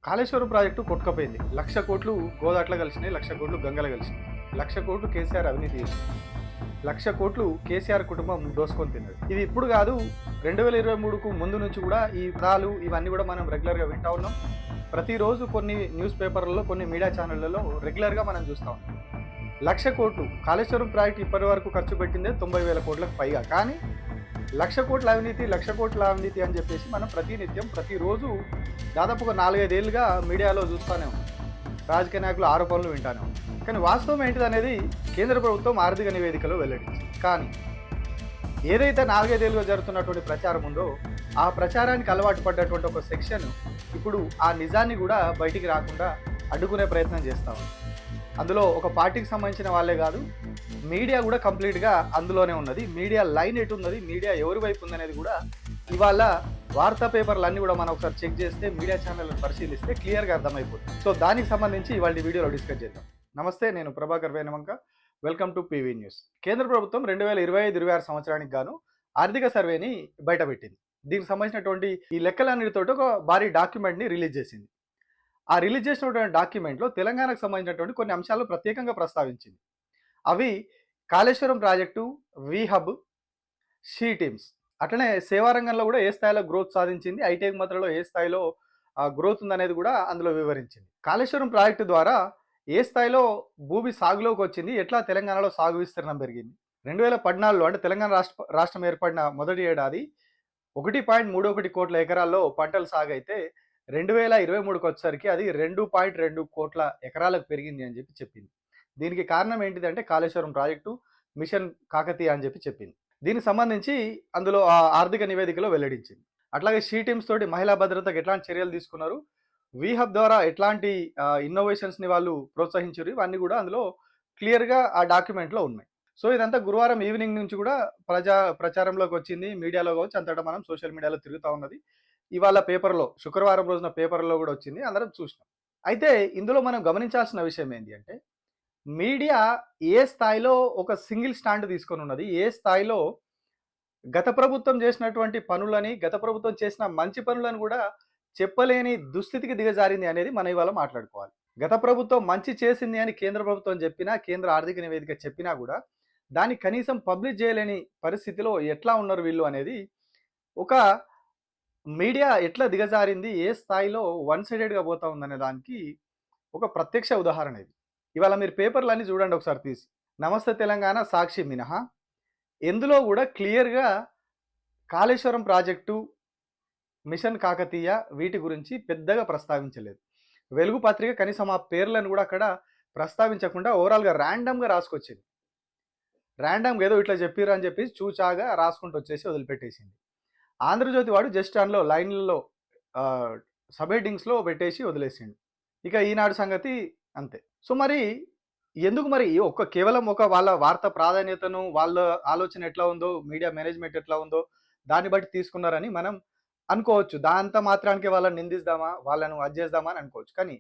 Kaleshwaram project కొట్టుకపోయింది. 1,00,000 కోట్లు గోదాట్ల కలిసినాయి. 1,00,000 కోట్లు గంగల కలిసినాయి. 1,00,000 కోట్లు కేసీఆర్ అవినీతి చేసింది. 1,00,000 కోట్లు కేసీఆర్ కుటుంబం దోసుకొని తిన్నది. ఇది ఇప్పుడు కాదు, 2023కు ముందు నుంచి కూడా ఈ పదాలు ఇవన్నీ కూడా మనం రెగ్యులర్గా వింటా ఉన్నాం. ప్రతిరోజు కొన్ని న్యూస్ పేపర్లలో, కొన్ని మీడియా ఛానళ్లలో రెగ్యులర్గా మనం చూస్తూ ఉన్నాం. 1,00,000 కోట్లు కాళేశ్వరం ప్రాజెక్టు ఇప్పటి వరకు ఖర్చు పెట్టిందే 90,000 కోట్లకు పైగా. కానీ 1,00,000 కోట్ల అవినీతి, 1,00,000 కోట్ల అవినీతి అని చెప్పేసి మనం ప్రతినిత్యం ప్రతిరోజు దాదాపు ఒక 4-5 ఏళ్ళుగా మీడియాలో చూస్తూనే ఉన్నాం. రాజకీయ నాయకులు ఆరోపణలు వింటానే ఉన్నాం. కానీ వాస్తవం ఏంటిదనేది కేంద్ర ప్రభుత్వం ఆర్థిక నివేదికలో వెల్లడించింది. కానీ ఏదైతే 4-5 ఏళ్ళుగా జరుగుతున్నటువంటి ప్రచారం ఉందో ఆ ప్రచారానికి అలవాటు పడ్డటువంటి ఒక సెక్షన్ ఇప్పుడు ఆ నిజాన్ని కూడా బయటికి రాకుండా అడ్డుకునే ప్రయత్నం చేస్తా ఉంది. అందులో ఒక పార్టీకి సంబంధించిన వాళ్ళే కాదు, మీడియా కూడా కంప్లీట్గా అందులోనే ఉన్నది. మీడియా లైన్ ఎటు ఉన్నది, మీడియా ఎవరి వైపు ఉందనేది కూడా ఇవాళ వార్తా పేపర్లు అన్నీ కూడా మనం ఒకసారి చెక్ చేస్తే, మీడియా ఛానళ్ళను పరిశీలిస్తే క్లియర్గా అర్థమైపోతుంది. సో దానికి సంబంధించి ఇవాళ వీడియోలో డిస్కస్ చేద్దాం. నమస్తే, నేను Prabhakar Venavanka. Welcome to PV news. కేంద్ర ప్రభుత్వం 2025-26 సంవత్సరానికి గాను ఆర్థిక సర్వేని బయటపెట్టింది. దీనికి సంబంధించినటువంటి ఈ లెక్కలన్నిటితో ఒక భారీ డాక్యుమెంట్ని రిలీజ్ చేసింది. ఆ రిలీజ్ చేసినటువంటి డాక్యుమెంట్లో తెలంగాణకు సంబంధించినటువంటి కొన్ని అంశాలు ప్రత్యేకంగా ప్రస్తావించింది. అవి కాళేశ్వరం ప్రాజెక్టు, వి హబ్, షీ టీమ్స్, అట్లనే సేవా రంగంలో కూడా ఏ స్థాయిలో గ్రోత్ సాధించింది, ఐటెక్ మాత్రలో ఏ స్థాయిలో గ్రోత్ ఉందనేది కూడా అందులో వివరించింది. కాళేశ్వరం ప్రాజెక్టు ద్వారా ఏ స్థాయిలో భూమి సాగులోకి వచ్చింది, ఎట్లా తెలంగాణలో సాగు విస్తీర్ణం పెరిగింది. 2014లో అంటే తెలంగాణ రాష్ట్రం ఏర్పడిన మొదటి ఏడాది 1.31 కోట్ల ఎకరాల్లో పంటలు సాగు అయితే 2023కి వచ్చేసరికి అది 2.2 కోట్ల ఎకరాలకు పెరిగింది అని చెప్పింది. దీనికి కారణం ఏంటిదంటే కాళేశ్వరం ప్రాజెక్టు, మిషన్ కాకతీయ అని చెప్పింది. దీనికి సంబంధించి అందులో ఆ ఆర్థిక నివేదికలో వెల్లడించింది. అట్లాగే షీ టీమ్స్ తోటి మహిళా భద్రతకు ఎట్లాంటి చర్యలు తీసుకున్నారు, వి హబ్ ద్వారా ఎట్లాంటి ఇన్నోవేషన్స్ని వాళ్ళు ప్రోత్సహించారు, ఇవన్నీ కూడా అందులో క్లియర్గా ఆ డాక్యుమెంట్లో ఉన్నాయి. సో ఇదంతా గురువారం ఈవినింగ్ నుంచి కూడా ప్రచారంలోకి వచ్చింది. మీడియాలో కావచ్చు, అంతటా మనం సోషల్ మీడియాలో తిరుగుతూ ఉన్నది. ఇవాళ పేపర్లో, శుక్రవారం రోజున పేపర్లో కూడా వచ్చింది, అందరం చూసినాం. అయితే ఇందులో మనం గమనించాల్సిన విషయం ఏంటి అంటే, మీడియా ఏ స్థాయిలో ఒక సింగిల్ స్టాండ్ తీసుకొని ఉన్నది, ఏ స్థాయిలో గత ప్రభుత్వం చేసినటువంటి పనులని, గత ప్రభుత్వం చేసిన మంచి పనులను కూడా చెప్పలేని దుస్థితికి దిగజారింది అనేది మనం ఇవాళ మాట్లాడుకోవాలి. గత ప్రభుత్వం మంచి చేసింది అని కేంద్ర ప్రభుత్వం చెప్పినా, కేంద్ర ఆర్థిక నివేదిక చెప్పినా కూడా దాన్ని కనీసం పబ్లిష్ చేయలేని పరిస్థితిలో ఎట్లా ఉన్నారు వీళ్ళు అనేది, ఒక మీడియా ఎట్లా దిగజారింది, ఏ స్థాయిలో వన్ సైడెడ్గా పోతా ఉందనే దానికి ఒక ప్రత్యక్ష ఉదాహరణ ఇది. ఇవాళ మీరు పేపర్లన్నీ చూడండి ఒకసారి తీసి. నమస్తే తెలంగాణ, సాక్షి మినహా ఎందులో కూడా క్లియర్గా కాళేశ్వరం ప్రాజెక్టు, మిషన్ కాకతీయ వీటి గురించి పెద్దగా ప్రస్తావించలేదు. వెలుగు పత్రిక కనీసం ఆ పేర్లను కూడా అక్కడ ప్రస్తావించకుండా ఓవరాల్గా ర్యాండమ్గా రాసుకొచ్చింది. ర్యాండమ్గా ఏదో ఇట్లా చెప్పిర్రు అని చెప్పి చూచాగా రాసుకుంటూ వచ్చేసి వదిలిపెట్టేసింది. ఆంధ్రజ్యోతి వాడు జస్ట్ అందులో లైన్లలో సబ్ హెడ్డింగ్స్లో పెట్టేసి వదిలేసిండు. ఇక ఈనాడు సంగతి అంతే. సో మరి ఎందుకు మరి కేవలం వాళ్ళ వార్త ప్రాధాన్యతను, వాళ్ళ ఆలోచన ఎట్లా ఉందో, మీడియా మేనేజ్మెంట్ ఎట్లా ఉందో దాన్ని బట్టి తీసుకున్నారని మనం అనుకోవచ్చు. దాంతో మాత్రానికి వాళ్ళని నిందిస్తామా, వాళ్ళను చేద్దామా అని అనుకోవచ్చు. కానీ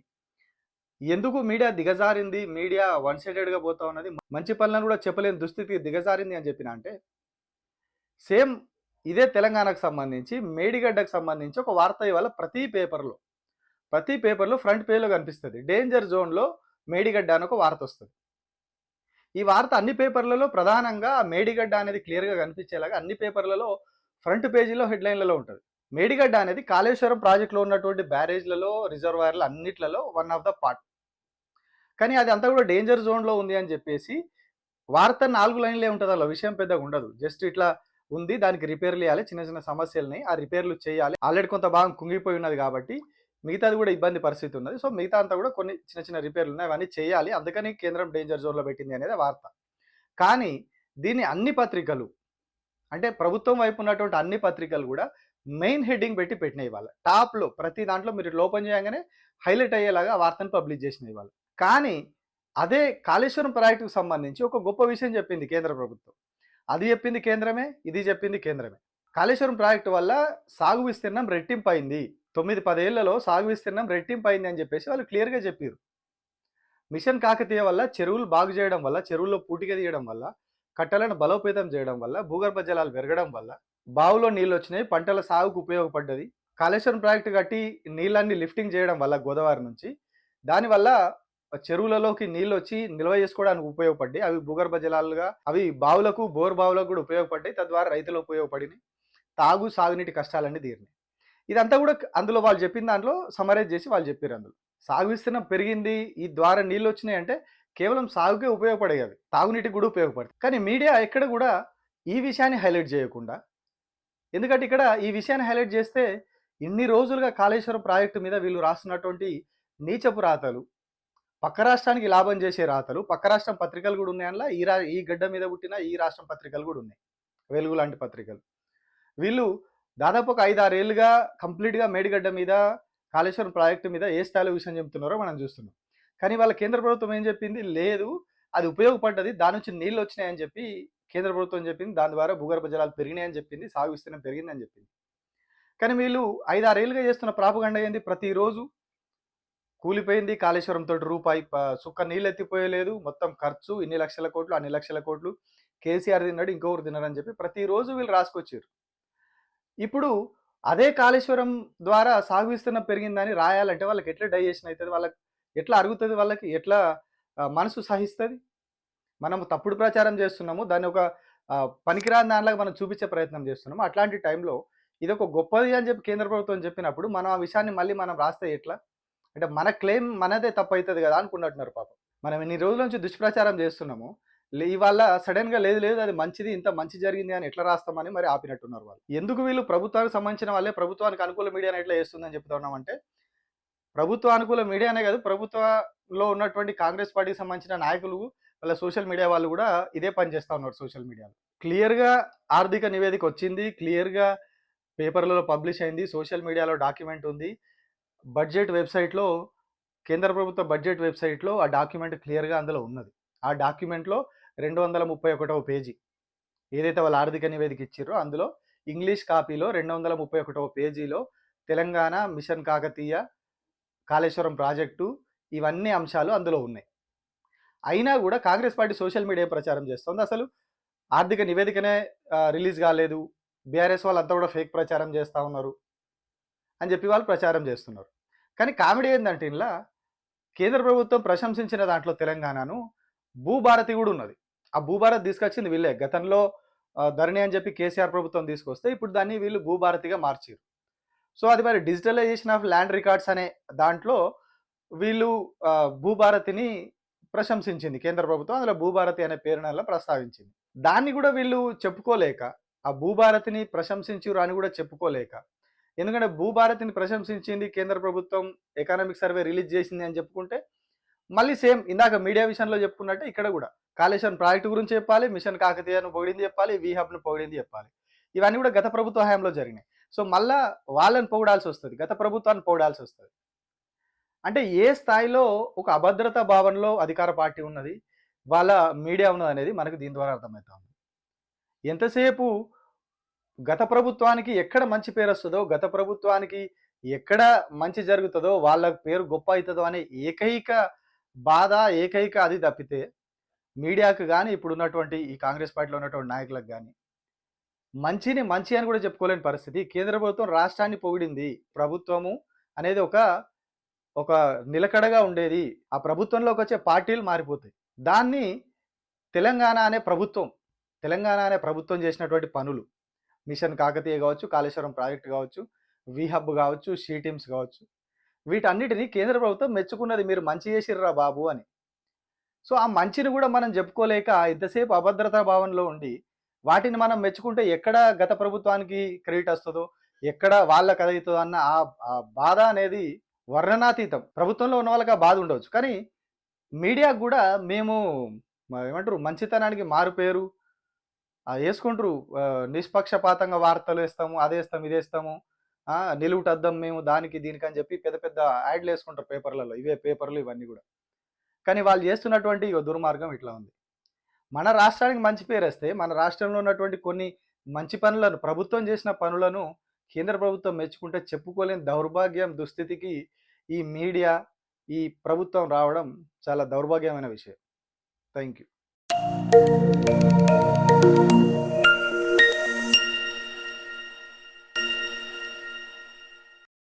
ఎందుకు మీడియా దిగజారింది, మీడియా వన్ సైడెడ్గా పోతా ఉన్నది, మంచి పనులను కూడా చెప్పలేని దుస్థితికి దిగజారింది అని చెప్పిన అంటే, సేమ్ ఇదే తెలంగాణకు సంబంధించి మేడిగడ్డకు సంబంధించి ఒక వార్త ఇవాళ ప్రతి పేపర్లో ఫ్రంట్ పేజ్లో కనిపిస్తుంది. డేంజర్ జోన్లో మేడిగడ్డ అని ఒక వార్త వస్తుంది. ఈ వార్త అన్ని పేపర్లలో ప్రధానంగా మేడిగడ్డ అనేది క్లియర్గా కనిపించేలాగా అన్ని పేపర్లలో ఫ్రంట్ పేజీలో హెడ్లైన్లలో ఉంటుంది. మేడిగడ్డ అనేది కాళేశ్వరం ప్రాజెక్టులో ఉన్నటువంటి బ్యారేజ్లలో, రిజర్వాయర్లు అన్నిట్లలో వన్ ఆఫ్ ద పార్ట్. కానీ అది అంతా కూడా డేంజర్ జోన్లో ఉంది అని చెప్పేసి వార్త 4 లైన్లే ఉంటుంది. అలా విషయం పెద్దగా ఉండదు. జస్ట్ ఇట్లా ఉంది, దానికి రిపేర్లు చేయాలి, చిన్న చిన్న సమస్యలని ఆ రిపేర్లు చేయాలి, ఆల్రెడీ కొంత భాగం కుంగిపోయి ఉన్నది కాబట్టి మిగతాది కూడా ఇబ్బంది పరిస్థితి ఉన్నది. సో మిగతా అంతా కూడా కొన్ని చిన్న చిన్న రిపేర్లు ఉన్నాయి, అవన్నీ చేయాలి, అందుకని కేంద్రం డేంజర్ జోన్లో పెట్టింది అనేది వార్త. కానీ దీన్ని అన్ని పత్రికలు, అంటే ప్రభుత్వం వైపు ఉన్నటువంటి అన్ని పత్రికలు కూడా మెయిన్ హెడ్డింగ్ పెట్టినాయి. వాళ్ళ టాప్లో ప్రతి దాంట్లో మీరు ఓపెన్ చేయగానే హైలైట్ అయ్యేలాగా ఆ వార్తను పబ్లిష్ చేసినాయి వాళ్ళు. కానీ అదే కాళేశ్వరం ప్రాజెక్టుకు సంబంధించి ఒక గొప్ప విషయం చెప్పింది కేంద్ర ప్రభుత్వం. అది చెప్పింది కేంద్రమే, ఇది చెప్పింది కేంద్రమే. కాళేశ్వరం ప్రాజెక్టు వల్ల సాగు విస్తీర్ణం రెట్టింపు అయింది, 9-10 ఏళ్లలో సాగు విస్తీర్ణం రెట్టింపు అయింది అని చెప్పేసి వాళ్ళు క్లియర్గా చెప్పారు. మిషన్ కాకతీయ వల్ల చెరువులు బాగు చేయడం వల్ల, చెరువుల్లో పూటిక తీయడం వల్ల, కట్టలను బలోపేతం చేయడం వల్ల, భూగర్భ జలాలు పెరగడం వల్ల బావులో నీళ్ళు వచ్చినాయి, పంటల సాగుకు ఉపయోగపడ్డది. కాళేశ్వరం ప్రాజెక్టు కట్టి నీళ్ళన్నీ లిఫ్టింగ్ చేయడం వల్ల గోదావరి నుంచి దానివల్ల చెరువులలోకి నీళ్ళు వచ్చి నిల్వ చేసుకోవడానికి ఉపయోగపడ్డాయి. అవి భూగర్భ జలాలుగా అవి బావులకు బోర్ బావులకు కూడా ఉపయోగపడ్డాయి. తద్వారా రైతులకు ఉపయోగపడినాయి. తాగు సాగునీటి కష్టాలన్నీ తీరినాయి. ఇదంతా కూడా అందులో వాళ్ళు చెప్పిన దాంట్లో సమరైజ్ చేసి వాళ్ళు చెప్పారు. అందులో సాగు విస్తీర్ణం పెరిగింది, ఈ ద్వారా నీళ్ళు వచ్చినాయి అంటే కేవలం సాగుకే ఉపయోగపడేవి, అవి తాగునీటికి కూడా ఉపయోగపడతాయి. కానీ మీడియా ఎక్కడ కూడా ఈ విషయాన్ని హైలైట్ చేయకుండా, ఎందుకంటే ఇక్కడ ఈ విషయాన్ని హైలైట్ చేస్తే ఇన్ని రోజులుగా కాళేశ్వరం ప్రాజెక్టు మీద వీళ్ళు రాస్తున్నటువంటి నీచపు రాతలు, పక్క రాష్ట్రానికి లాభం చేసే రాతలు, పక్క రాష్ట్రం పత్రికలు కూడా ఉన్నాయి. అందులో ఈ గడ్డ మీద పుట్టిన ఈ రాష్ట్రం పత్రికలు కూడా ఉన్నాయి, వెలుగు లాంటి పత్రికలు. వీళ్ళు దాదాపు ఒక 5-6 ఏళ్ళుగా కంప్లీట్గా మేడిగడ్డ మీద కాళేశ్వరం ప్రాజెక్టు మీద ఏ స్థాయిలో విషయం చెబుతున్నారో మనం చూస్తున్నాం. కానీ వాళ్ళ కేంద్ర ప్రభుత్వం ఏం చెప్పింది, లేదు అది ఉపయోగపడ్డది, దాని నుంచి నీళ్ళు వచ్చినాయని చెప్పి కేంద్ర ప్రభుత్వం చెప్పింది. దాని ద్వారా భూగర్భ జలాలు పెరిగినాయని చెప్పింది, సాగు విస్తీర్ణం పెరిగిందని చెప్పింది. కానీ వీళ్ళు 5-6 ఏళ్ళుగా చేస్తున్న ప్రాపగండ ఏంది, ప్రతిరోజు కూలిపోయింది కాళేశ్వరం తోటి రూపాయి సుక్క నీళ్ళు ఎత్తిపోయలేదు, మొత్తం ఖర్చు ఇన్ని లక్షల కోట్లు, అన్ని లక్షల కోట్లు, కేసీఆర్ తిన్నాడు, ఇంకొకరు తిన్నారని చెప్పి ప్రతిరోజు వీళ్ళు రాసుకొచ్చారు. ఇప్పుడు అదే కాళేశ్వరం ద్వారా సాగు విస్తీర్ణం పెరిగిందని రాయాలంటే వాళ్ళకి ఎట్లా డైజెషన్ అవుతుంది, వాళ్ళకి ఎట్లా అరుగుతుంది, వాళ్ళకి ఎట్లా మనసు సహిస్తుంది? మనం తప్పుడు ప్రచారం చేస్తున్నాము, దాన్ని ఒక పనికిరాని దానిలాగా మనం చూపించే ప్రయత్నం చేస్తున్నాము. అట్లాంటి టైంలో ఇది ఒక గొప్పది అని చెప్పి కేంద్ర ప్రభుత్వం చెప్పినప్పుడు మనం ఆ విషయాన్ని మళ్ళీ మనం రాస్తే ఎట్లా? అంటే మన క్లెయిమ్ మనదే తప్పు అవుతుంది కదా అనుకున్నట్టున్నారు పాపం. మనం ఇన్ని రోజుల నుంచి దుష్ప్రచారం చేస్తున్నాము, ఇవాళ సడన్గా లేదు లేదు అది మంచిది, ఇంత మంచి జరిగింది అని ఎట్లా రాస్తామని మరి ఆపినట్టున్నారు వాళ్ళు. ఎందుకు వీళ్ళు ప్రభుత్వానికి సంబంధించిన వాళ్ళే ప్రభుత్వానికి అనుకూల మీడియాని ఎట్లా చేస్తుందని చెప్తున్నామంటే, ప్రభుత్వ అనుకూల మీడియానే కాదు, ప్రభుత్వంలో ఉన్నటువంటి కాంగ్రెస్ పార్టీకి సంబంధించిన నాయకులు వాళ్ళ సోషల్ మీడియా వాళ్ళు కూడా ఇదే పని చేస్తూ ఉన్నారు. సోషల్ మీడియాలో క్లియర్గా ఆర్థిక నివేదిక వచ్చింది, క్లియర్గా పేపర్లలో పబ్లిష్ అయింది, సోషల్ మీడియాలో డాక్యుమెంట్ ఉంది, బడ్జెట్ వెబ్సైట్లో, కేంద్ర ప్రభుత్వ బడ్జెట్ వెబ్సైట్లో ఆ డాక్యుమెంట్ క్లియర్గా అందులో ఉన్నది. ఆ డాక్యుమెంట్లో 231వ పేజీ ఏదైతే వాళ్ళ ఆర్థిక నివేదిక ఇచ్చారో అందులో ఇంగ్లీష్ కాపీలో 231వ పేజీలో తెలంగాణ మిషన్ కాకతీయ, కాళేశ్వరం ప్రాజెక్టు, ఇవన్నీ అంశాలు అందులో ఉన్నాయి. అయినా కూడా కాంగ్రెస్ పార్టీ సోషల్ మీడియా ప్రచారం చేస్తుంది, అసలు ఆర్థిక నివేదికనే రిలీజ్ కాలేదు, బీఆర్ఎస్ వాళ్ళంతా కూడా ఫేక్ ప్రచారం చేస్తూ ఉన్నారు అని చెప్పి వాళ్ళు ప్రచారం చేస్తున్నారు. కానీ కామెడీ ఏంటంటే ఇలా కేంద్ర ప్రభుత్వం ప్రశంసించిన దాంట్లో తెలంగాణను భూభారతి కూడా ఉన్నది. ఆ భూభారత్ తీసుకొచ్చింది వీళ్ళే. గతంలో ధరణి అని చెప్పి కేసీఆర్ ప్రభుత్వం తీసుకొస్తే ఇప్పుడు దాన్ని వీళ్ళు భూభారతిగా మార్చారు. సో అది మరి డిజిటలైజేషన్ ఆఫ్ ల్యాండ్ రికార్డ్స్ అనే దాంట్లో వీళ్ళు భూభారతిని ప్రశంసించింది కేంద్ర ప్రభుత్వం, అందులో భూభారతి అనే పేరునల్లా ప్రస్తావించింది. దాన్ని కూడా వీళ్ళు చెప్పుకోలేక, ఆ భూభారతిని ప్రశంసించారు అని కూడా చెప్పుకోలేక, ఎందుకంటే భూభారతిని ప్రశంసించింది కేంద్ర ప్రభుత్వం, ఎకనామిక్ సర్వే రిలీజ్ చేసింది అని చెప్పుకుంటే మళ్ళీ సేమ్ ఇందాక మీడియా విషయంలో చెప్పుకున్నట్టే ఇక్కడ కూడా కాళేశ్వరం ప్రాజెక్టు గురించి చెప్పాలి, మిషన్ కాకతీయను పొగిడింది చెప్పాలి, వీహబ్ను పొగిడింది చెప్పాలి. ఇవన్నీ కూడా గత ప్రభుత్వ హయాంలో జరిగినాయి. సో మళ్ళా వాళ్ళని పొగడాల్సి వస్తుంది, గత ప్రభుత్వాన్ని పొగడాల్సి వస్తుంది. అంటే ఏ స్థాయిలో ఒక అభద్రతా భావనలో అధికార పార్టీ ఉన్నది, వాళ్ళ మీడియా ఉన్నది అనేది మనకు దీని ద్వారా అర్థమవుతా ఉంది. ఎంతసేపు గత ప్రభుత్వానికి ఎక్కడ మంచి పేరు వస్తుందో, గత ప్రభుత్వానికి ఎక్కడ మంచి జరుగుతుందో, వాళ్ళ పేరు గొప్ప అవుతుందో అనే ఏకైక బాధ, ఏకైక అది తప్పితే మీడియాకు కానీ ఇప్పుడున్నటువంటి ఈ కాంగ్రెస్ పార్టీలో ఉన్నటువంటి నాయకులకు కానీ మంచిని మంచి అని కూడా చెప్పుకోలేని పరిస్థితి. కేంద్ర ప్రభుత్వం రాష్ట్రాన్ని పొగిడింది, ప్రభుత్వము అనేది ఒక నిలకడగా ఉండేది, ఆ ప్రభుత్వంలోకి వచ్చే పార్టీలు మారిపోతాయి. దాన్ని తెలంగాణ అనే ప్రభుత్వం చేసినటువంటి పనులు, మిషన్ కాకతీయ కావచ్చు, కాళేశ్వరం ప్రాజెక్టు కావచ్చు, వీహబ్ కావచ్చు, షీ టీమ్స్ కావచ్చు, వీటన్నిటిని కేంద్ర ప్రభుత్వం మెచ్చుకున్నది, మీరు మంచి చేసిర్రా బాబు అని. సో ఆ మంచిని కూడా మనం చెప్పుకోలేక ఇంతసేపు అభద్రతా భావనలో ఉండి వాటిని మనం మెచ్చుకుంటే ఎక్కడ గత ప్రభుత్వానికి క్రెడిట్ వస్తుందో, ఎక్కడ వాళ్ళకి అదవుతుందో అన్న ఆ బాధ అనేది వర్ణనాతీతం. ప్రభుత్వంలో ఉన్న వాళ్ళకి ఆ బాధ ఉండవచ్చు, కానీ మీడియాకు కూడా మేము ఏమంటారు మంచితనానికి మారు పేరు వేసుకుంటారు, నిష్పక్షపాతంగా వార్తలు వేస్తాము, అదేస్తాము ఇదేస్తాము, నిలువుటద్దాం మేము దానికి దీనికి అని చెప్పి పెద్ద పెద్ద యాడ్లు వేసుకుంటారు పేపర్లలో, ఇవే పేపర్లు ఇవన్నీ కూడా. కానీ వాళ్ళు చేస్తున్నటువంటి దుర్మార్గం ఇట్లా ఉంది. మన రాష్ట్రానికి మంచి పేరు వస్తే, మన రాష్ట్రంలో ఉన్నటువంటి కొన్ని మంచి పనులను, ప్రభుత్వం చేసిన పనులను కేంద్ర ప్రభుత్వం మెచ్చుకుంటే చెప్పుకోలేని దౌర్భాగ్యం, దుస్థితికి ఈ మీడియా, ఈ ప్రభుత్వం రావడం చాలా దౌర్భాగ్యమైన విషయం. Thank you.